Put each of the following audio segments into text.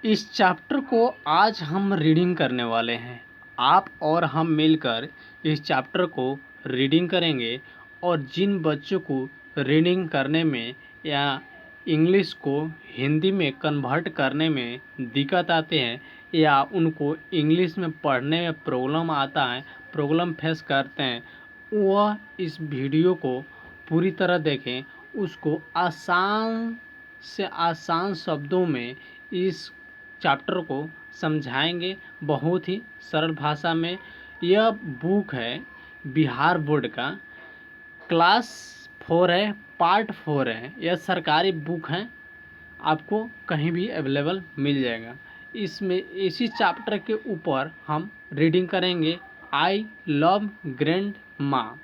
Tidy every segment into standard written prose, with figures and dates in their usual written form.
इस चैप्टर को आज हम रीडिंग करने वाले हैं। आप और हम मिलकर इस चैप्टर को रीडिंग करेंगे और जिन बच्चों को रीडिंग करने में या इंग्लिश को हिंदी में कन्वर्ट करने में दिक्कत आते हैं या उनको इंग्लिश में पढ़ने में प्रॉब्लम फेस करते हैं, वह इस वीडियो को पूरी तरह देखें। उसको आसान से आसान शब्दों में इस चैप्टर को समझाएंगे, बहुत ही सरल भाषा में। यह बुक है बिहार बोर्ड का, क्लास 4 है, पार्ट 4 है। यह सरकारी बुक है, आपको कहीं भी अवेलेबल मिल जाएगा। इसमें इसी चैप्टर के ऊपर हम रीडिंग करेंगे, आई लव ग्रैंड माँ।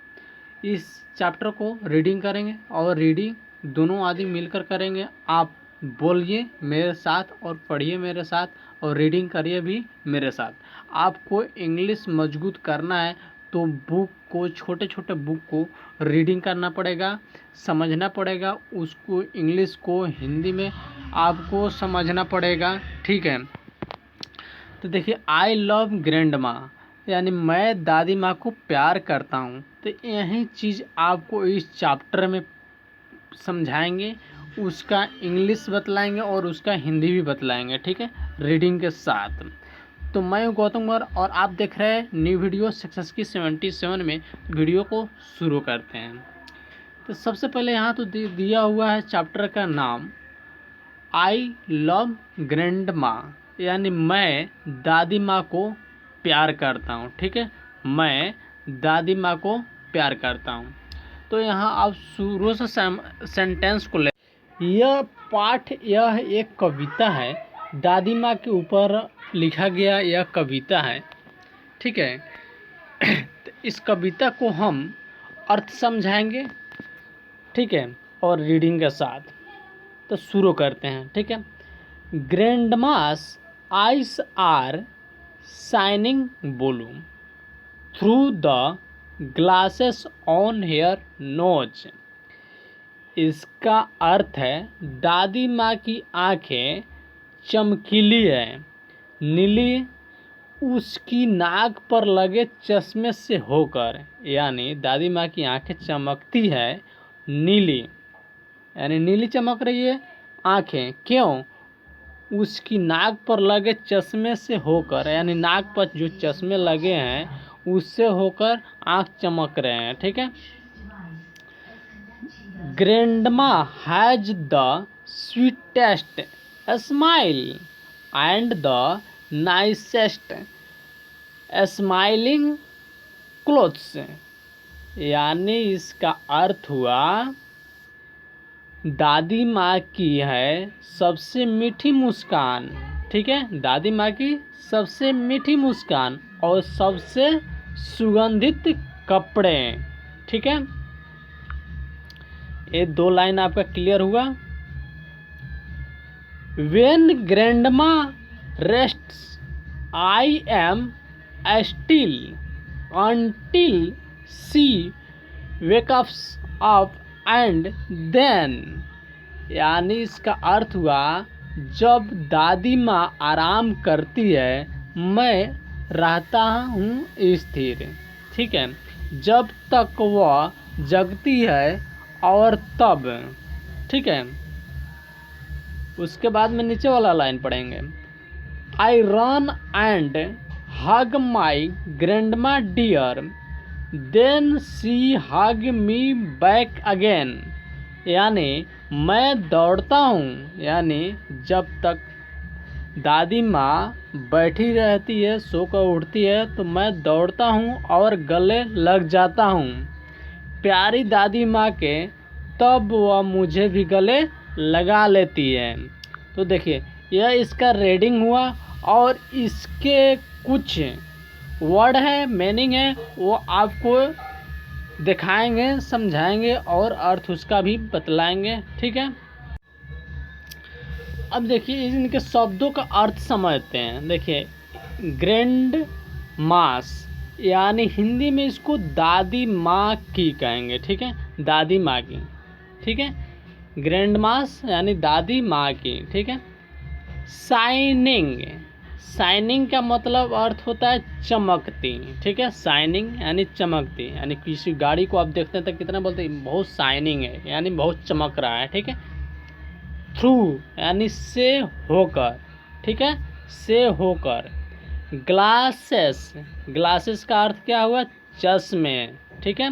इस चैप्टर को रीडिंग करेंगे और रीडिंग दोनों आदमी मिलकर करेंगे। आप बोलिए मेरे साथ और पढ़िए मेरे साथ और रीडिंग करिए भी मेरे साथ। आपको इंग्लिश मजबूत करना है तो बुक को, छोटे छोटे बुक को रीडिंग करना पड़ेगा, समझना पड़ेगा, उसको इंग्लिश को हिंदी में आपको समझना पड़ेगा, ठीक है। तो देखिए, आई लव ग्रैंड माँ यानी मैं दादी माँ को प्यार करता हूँ। तो यही चीज़ आपको इस चैप्टर में समझाएंगे, उसका इंग्लिश बतलाएंगे और उसका हिंदी भी बतलाएंगे, ठीक है, रीडिंग के साथ। तो मैं हूँ गौतम कुमार और आप देख रहे हैं न्यू वीडियो सक्सेस की 77 में। वीडियो को शुरू करते हैं। तो सबसे पहले यहाँ तो दिया हुआ है चैप्टर का नाम, आई लव ग्रैंड माँ यानी मैं दादी माँ को प्यार करता हूँ, ठीक है, मैं दादी माँ को प्यार करता हूँ। तो यहाँ आप शुरू से सेंटेंस को ले, यह पाठ, यह एक कविता है, दादी माँ के ऊपर लिखा गया यह कविता है, ठीक है। तो इस कविता को हम अर्थ समझाएंगे, ठीक है, और रीडिंग के साथ। तो शुरू करते हैं, ठीक है। Grandma's eyes are shining blue through the glasses on her nose. इसका अर्थ है दादी माँ की आंखें चमकीली है, नीली उसकी नाक पर लगे चश्मे से होकर, यानी दादी माँ की आंखें चमकती है नीली, यानी नीली चमक रही है आंखें, क्यों? उसकी नाक पर लगे चश्मे से होकर, यानी नाक पर जो चश्मे लगे हैं उससे होकर आंख चमक रहे हैं, ठीक है। Grandma has the sweetest smile and the nicest smiling clothes, यानी इसका अर्थ हुआ दादी माँ की है सबसे मीठी मुस्कान, ठीक है, दादी माँ की सबसे मीठी मुस्कान और सबसे सुगंधित कपड़े, ठीक है। ये 2 लाइन आपका क्लियर हुआ। When grandma rests, I am still until she wakes up and then, यानी इसका अर्थ हुआ जब दादी माँ आराम करती है मैं रहता हूँ स्थिर, ठीक है, जब तक वह जगती है और तब, ठीक है। उसके बाद में नीचे वाला लाइन पढ़ेंगे, I run and hug my grandma dear then she hug me back again, यानी मैं दौड़ता हूँ, यानी जब तक दादी माँ बैठी रहती है, सोकर उठती है तो मैं दौड़ता हूँ और गले लग जाता हूँ प्यारी दादी माँ के, तब वह मुझे भी गले लगा लेती है। तो देखिए, यह इसका रीडिंग हुआ और इसके कुछ वर्ड है, मीनिंग है, वो आपको दिखाएंगे, समझाएंगे और अर्थ उसका भी बतलाएंगे, ठीक है। अब देखिए इनके शब्दों का अर्थ समझते हैं। देखिए, ग्रैंड मास यानी हिंदी में इसको दादी माँ की कहेंगे, ठीक है, दादी माँ की, ठीक है। ग्रैंड मास यानी दादी माँ की, ठीक है। शाइनिंग, शाइनिंग का मतलब अर्थ होता है चमकती, ठीक है। शाइनिंग यानी चमकती, यानी किसी गाड़ी को आप देखते हैं तो कितना बोलते हैं, बहुत शाइनिंग है, यानी बहुत चमक रहा है, ठीक है। थ्रू यानी से होकर, ठीक है, से होकर। ग्लासेस, ग्लासेस का अर्थ क्या हुआ, चश्मे, ठीक है।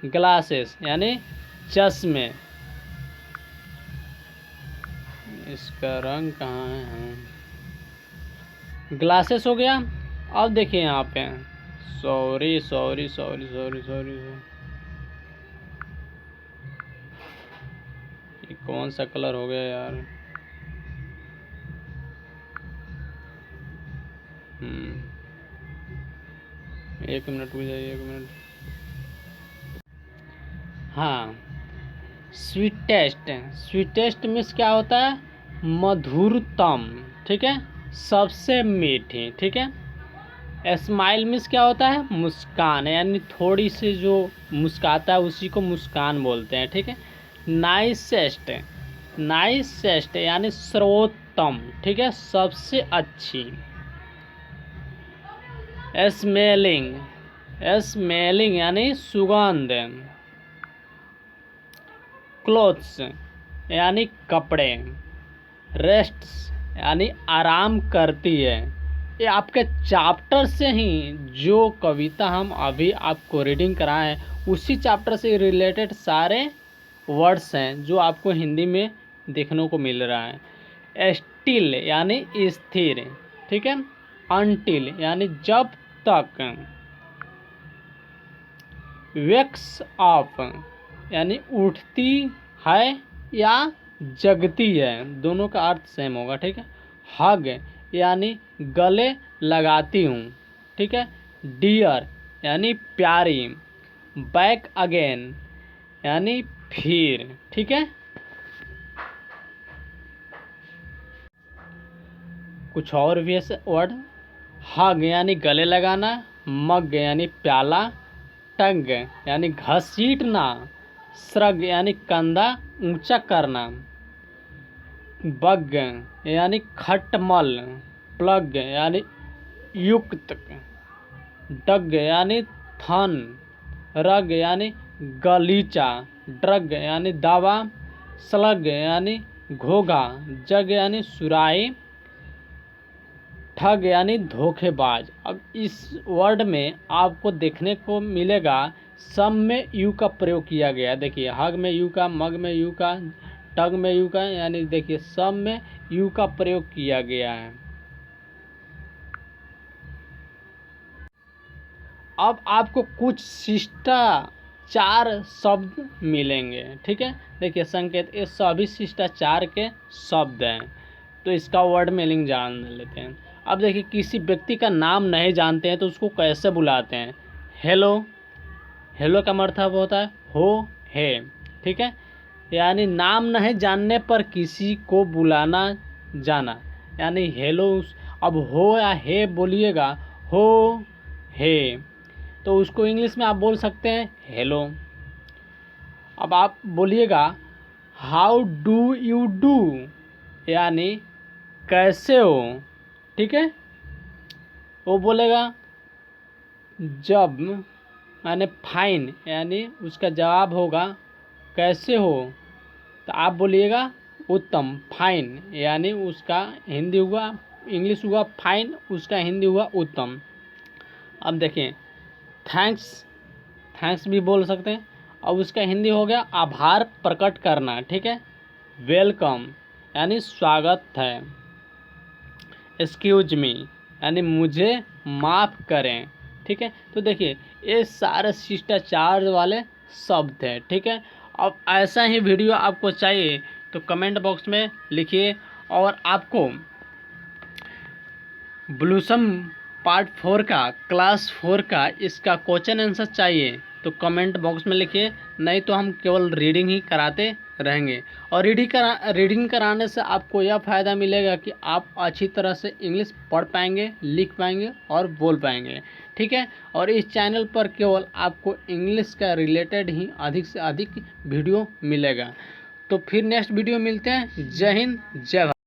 ग्लासेस यानी चश्मे। इसका रंग कहाँ है, ग्लासेस हो गया। अब देखिए यहाँ पे, sorry sorry sorry sorry sorry, ये कौन सा कलर हो गया यार। एक मिनट रुक जाइए, एक मिनट। हाँ, स्वीटेस्ट, स्वीटेस्ट मीन्स क्या होता है, मधुरतम, ठीक है, सबसे मीठी, ठीक है। स्माइल मीन्स क्या होता है, मुस्कान, यानी थोड़ी सी जो मुस्काता है उसी को मुस्कान बोलते हैं, ठीक है। नाइसेस्ट, नाइसेस्ट यानी सर्वोत्तम, ठीक है, सबसे अच्छी। स्मेलिंग, स्मेलिंग यानी सुगंध। क्लोथ्स यानी कपड़े। रेस्ट्स यानी आराम करती है। ये आपके चैप्टर से ही जो कविता हम अभी आपको रीडिंग कराए हैं उसी चैप्टर से रिलेटेड सारे वर्ड्स हैं जो आपको हिंदी में देखने को मिल रहा है। स्टिल यानी स्थिर, ठीक है। अनटिल यानी जब तक। वेक्स अप यानी उठती है या जगती है, दोनों का अर्थ सेम होगा, ठीक है। हग यानी गले लगाती हूँ, ठीक है। डियर यानी प्यारी। बैक अगेन यानी फिर, ठीक है। कुछ और भी ऐसे वर्ड, हग यानी गले लगाना, मग यानी प्याला, टग यानी घसीटना, श्रग यानी कंधा ऊंचा करना, बग यानी खटमल, प्लग यानी युक्त, डग यानी थन, रग यानी गलीचा, ड्रग यानी दवा, स्लग यानी घोघा, जग यानी सुराही, ठग यानी धोखेबाज। अब इस वर्ड में आपको देखने को मिलेगा सम में यू का प्रयोग किया गया। देखिए हग में यू का, मग में यू का, टग में यू का, यानी देखिए सम में यू का प्रयोग किया गया है। अब आपको कुछ शिष्टाचार शब्द मिलेंगे, ठीक है। देखिए संकेत, ये सभी शिष्टाचार के शब्द हैं, तो इसका वर्ड मीनिंग जान लेते हैं। अब देखिए किसी व्यक्ति का नाम नहीं जानते हैं तो उसको कैसे बुलाते हैं। हेलो, हेलो का मतलब होता है हो, है, ठीक है। यानी नाम नहीं जानने पर किसी को बुलाना जाना, यानी हेलो। अब हो या हे बोलिएगा, हो, हे, तो उसको इंग्लिश में आप बोल सकते हैं हेलो। अब आप बोलिएगा हाउ डू यू डू, यानी कैसे हो, ठीक है। वो बोलेगा जब, यानी फाइन, यानी उसका जवाब होगा कैसे हो, तो आप बोलिएगा उत्तम, फाइन, यानी उसका हिंदी हुआ, इंग्लिश हुआ फाइन, उसका हिंदी हुआ उत्तम। अब देखें थैंक्स, थैंक्स भी बोल सकते हैं। अब उसका हिंदी हो गया आभार प्रकट करना, ठीक है। वेलकम यानी स्वागत है। एक्सक्यूज मी यानी मुझे माफ़ करें, ठीक है। तो देखिए ये सारे शिष्टाचार वाले शब्द हैं, ठीक है। अब ऐसा ही वीडियो आपको चाहिए तो कमेंट बॉक्स में लिखिए, और आपको ब्लूसम पार्ट 4 का, क्लास 4 का इसका क्वेश्चन आंसर चाहिए तो कमेंट बॉक्स में लिखिए, नहीं तो हम केवल रीडिंग ही कराते रहेंगे। और रीडिंग कराने से आपको यह फ़ायदा मिलेगा कि आप अच्छी तरह से इंग्लिश पढ़ पाएंगे, लिख पाएंगे और बोल पाएंगे, ठीक है। और इस चैनल पर केवल आपको इंग्लिश का रिलेटेड ही अधिक से अधिक वीडियो मिलेगा। तो फिर नेक्स्ट वीडियो मिलते हैं। जय हिंद, जय भारत।